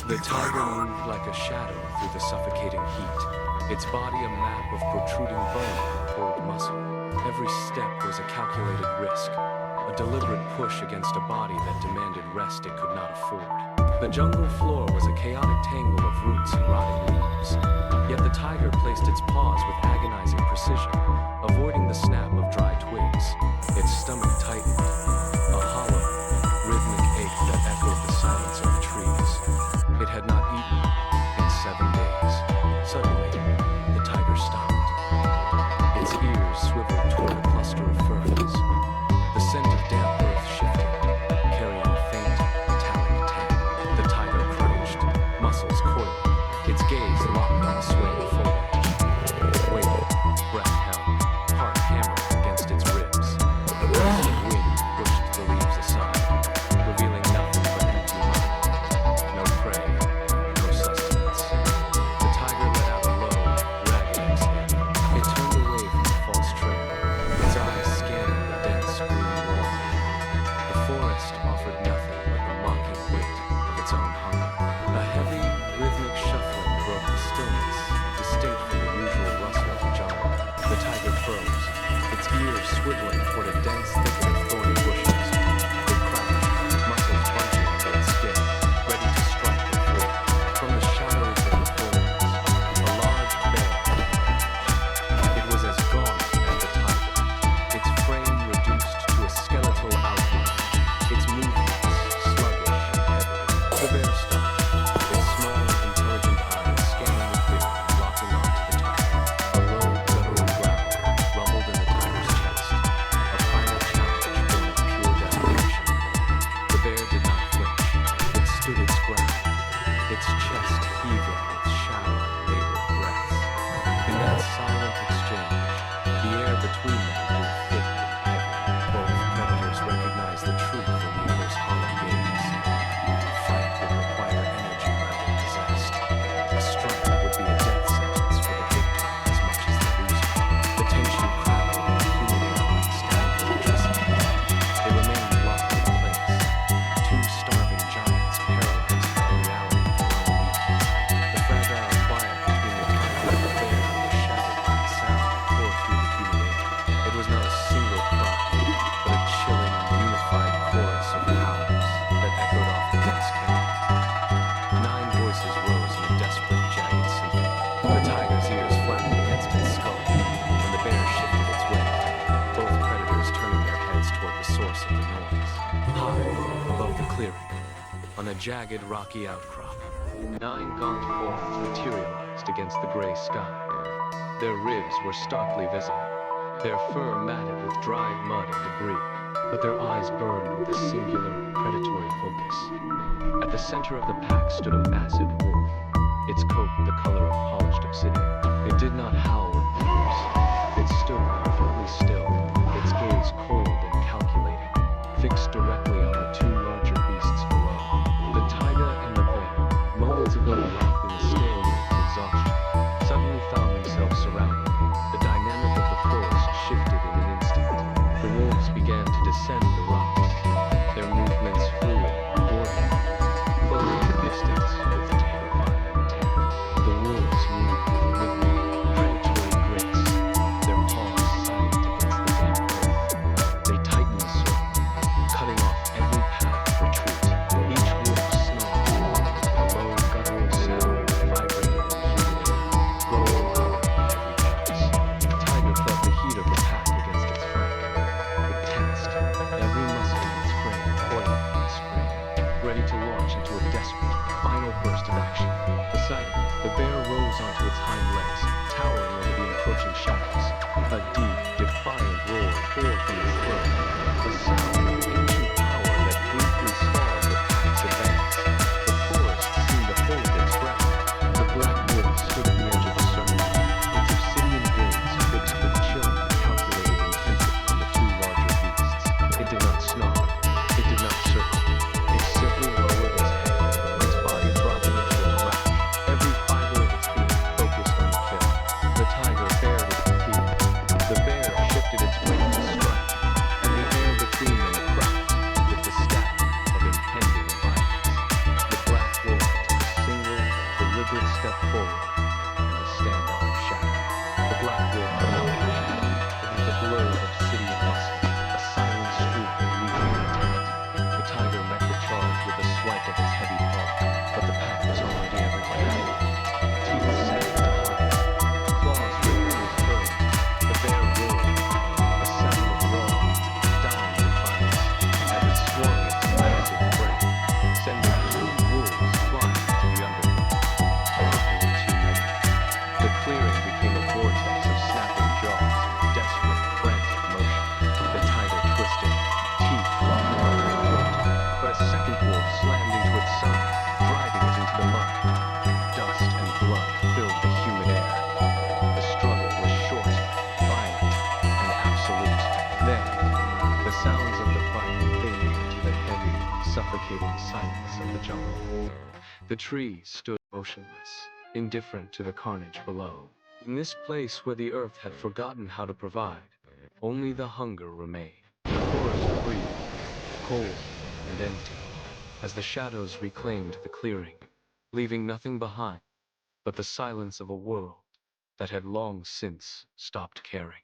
The tiger moved like a shadow through the suffocating heat, its body a map of protruding bone and pulled muscle. Every step was a calculated risk, a deliberate push against a body that demanded rest it could not afford. The jungle floor was a chaotic tangle of roots and rotting leaves, yet the tiger placed its paws with agonizing precision, avoiding the snap of dry twigs. Its stomach tightened, a hollow, rhythmic ache that echoed the silence of the trees. It had not eaten in 7 days. Suddenly, the tiger stopped. Its ears swiveled toward a cluster of ferns. The scent of damp earth shifted, carrying a faint, metallic tang. The tiger crouched, muscles coiling, its gaze locked on the swaying foliage. It waited, breath held, heart hammering against its ribs. The burst of wind pushed the leaves aside, revealing nothing but empty mud. No prey, no sustenance. The tiger let out a low, ragged exhale. It turned away from the false trail, its eyes scanning the dense green wallpaper. The forest offered nothing but the mocking weight of its own hunger. A heavy, rhythmic shuffling broke the stillness, distinct from the usual rustle of the jungle. The tiger froze, its ears swiveling toward a dense thicket of thorny bushes. It crouched, muscles bunching under its skin, ready to strike or flee. From the shadows of the forest, a large bear emerged. It was as gaunt as the tiger, its frame reduced to a skeletal outline, its movements sluggish and heavy. The bear stopped, its small, intelligent eyes scanning the clearing and locking onto the tiger. A low, guttural growl rumbled in the tiger's chest, a final challenge born of pure desperation. The bear did not flinch. It stood its ground, its chest heaving with shallow, labored breaths. In that silent exchange, the air between them grew thick and heavy. Both predators recognized the truth in the other's hollow gaze. A fight would require energy rather than zest. A strike would be a death sentence for the victor as much as the loser. The tension crackled in the human air like stabbed electricity. They remained locked in place, two starving giants paralyzed by the reality of their own weakness. The fragile quiet between the tiger and the bear was shattered by the sound that tore through the human air. It was not a single cry, but a chilling, unified chorus of howls that echoed off the dense canyon. 9 voices rose in a desperate, jagged symphony. The tiger's ears flattened against its skull, and the bear shifted its weight, both predators turning their heads toward the source of the noise. High above the clearing, on a jagged, rocky outcrop, 9 gaunt forms materialized against the gray sky. Their ribs were starkly visible, their fur matted with dried mud and debris, but their eyes burned with a singular, predatory focus. At the center of the pack stood a massive wolf, its coat the color of polished obsidian. It did not howl in fears. It stood perfectly still, its gaze cold and calculating, fixed directly on the 2 larger beasts below. The tiger and the bear, moments ago locked in a stalemate of exhaustion, suddenly found themselves surrounded. The dynamic of the forest shifted in an instant. The wolves began to descend the rocks, their movements fluid, orderly, closing the distance with terrifying intent. The wolves moved with rhythmic, predatory grace, their paws silent against the damp earth. They tightened the circle, cutting off every path of retreat. Each wolf snarled, a low, guttural sound vibrated in the humid air, growing louder with every pass. The tiger felt the heat of the pack against its flank. It tensed, every muscle in its frame coiling and spraying, ready to launch into a desperate, final burst of action. Beside it, the bear rose onto its hind legs, towering over the encroaching shadows. A deep, defiant roar tore from its throat, a sound of ancient power that briefly stalled the pack's advance. The forest seemed to hold its breath. The black wolf stood at the edge of the circle, its obsidian gaze fixed with chilling, calculated intensity on the 2 larger beasts. It did not snarl, it did not circle. It simply lowered its head, its body dropping into a crouch, every fiber of its being focused on the kill. The tiger bared its teeth. The bear deliberate step forward, and a standoff shadow. The black wolf walked beneath the blur of obsidian muscle, a silent streak of lethal intent. The tiger met the charge with a swipe of its heavy paw, but the pack was already everywhere. Teeth sank into hide, claws ripped through fur. The bear roared, a sound of raw, dying defiance, as it swung its massive brink, sending two wolves flying to the undergrowth. But they were too many. The clearing became a vortex of snapping jaws, desperate, frantic motion. The tiger twisted, teeth locked around the throat, but a second wolf slammed into its side, driving it into the mud. Dust and blood filled the humid air. The struggle was short, violent, and absolute. Then, the sounds of the fight faded into the heavy, suffocating silence of the jungle. The trees stood motionless, indifferent to the carnage below. In this place where the earth had forgotten how to provide, only the hunger remained. The forest breathed, cold and empty, as the shadows reclaimed the clearing, leaving nothing behind but the silence of a world that had long since stopped caring.